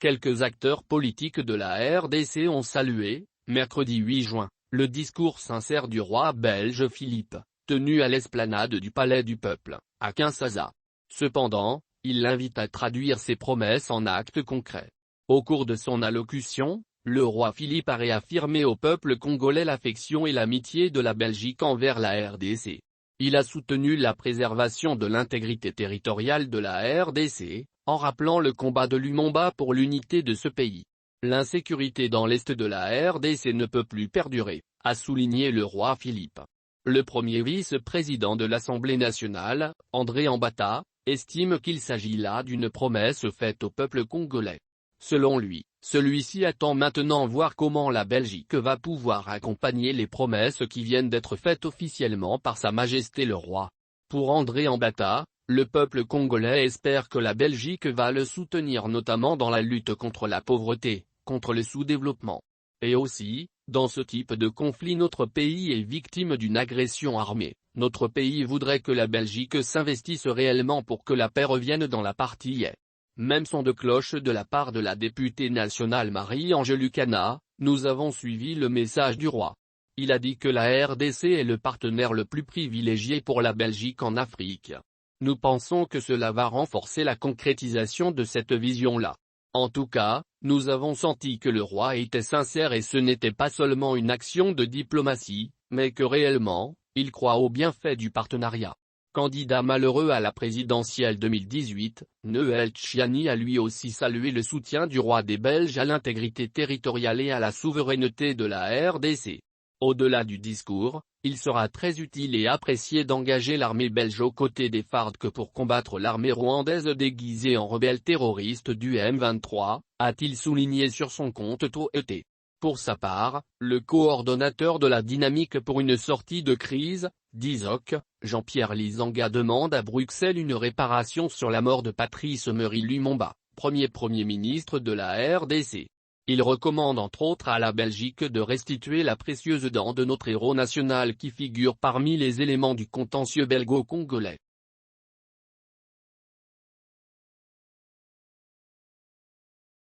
Quelques acteurs politiques de la RDC ont salué, mercredi 8 juin, le discours sincère du roi belge Philippe, tenu à l'esplanade du Palais du Peuple, à Kinshasa. Cependant, il l'invite à traduire ses promesses en actes concrets. Au cours de son allocution, le roi Philippe a réaffirmé au peuple congolais l'affection et l'amitié de la Belgique envers la RDC. Il a soutenu la préservation de l'intégrité territoriale de la RDC, en rappelant le combat de Lumumba pour l'unité de ce pays. L'insécurité dans l'est de la RDC ne peut plus perdurer, a souligné le roi Philippe. Le premier vice-président de l'Assemblée nationale, André Ambata, estime qu'il s'agit là d'une promesse faite au peuple congolais. Selon lui, celui-ci attend maintenant voir comment la Belgique va pouvoir accompagner les promesses qui viennent d'être faites officiellement par Sa Majesté le Roi. Pour André Ambata, le peuple congolais espère que la Belgique va le soutenir notamment dans la lutte contre la pauvreté, contre le sous-développement. Et aussi, dans ce type de conflit notre pays est victime d'une agression armée. Notre pays voudrait que la Belgique s'investisse réellement pour que la paix revienne dans la partie est. Même son de cloche de la part de la députée nationale Marie-Ange Lucana, nous avons suivi le message du roi. Il a dit que la RDC est le partenaire le plus privilégié pour la Belgique en Afrique. Nous pensons que cela va renforcer la concrétisation de cette vision-là. En tout cas, nous avons senti que le roi était sincère et ce n'était pas seulement une action de diplomatie, mais que réellement, il croit au bienfait du partenariat. Candidat malheureux à la présidentielle 2018, Noël Tchiani a lui aussi salué le soutien du roi des Belges à l'intégrité territoriale et à la souveraineté de la RDC. Au-delà du discours, il sera très utile et apprécié d'engager l'armée belge aux côtés des FARDC pour combattre l'armée rwandaise déguisée en rebelle terroriste du M23, a-t-il souligné sur son compte Twitter. Pour sa part, le coordonnateur de la dynamique pour une sortie de crise, DISOC, Jean-Pierre Lisanga demande à Bruxelles une réparation sur la mort de Patrice Emery Lumumba, premier ministre de la RDC. Il recommande entre autres à la Belgique de restituer la précieuse dent de notre héros national qui figure parmi les éléments du contentieux belgo-congolais.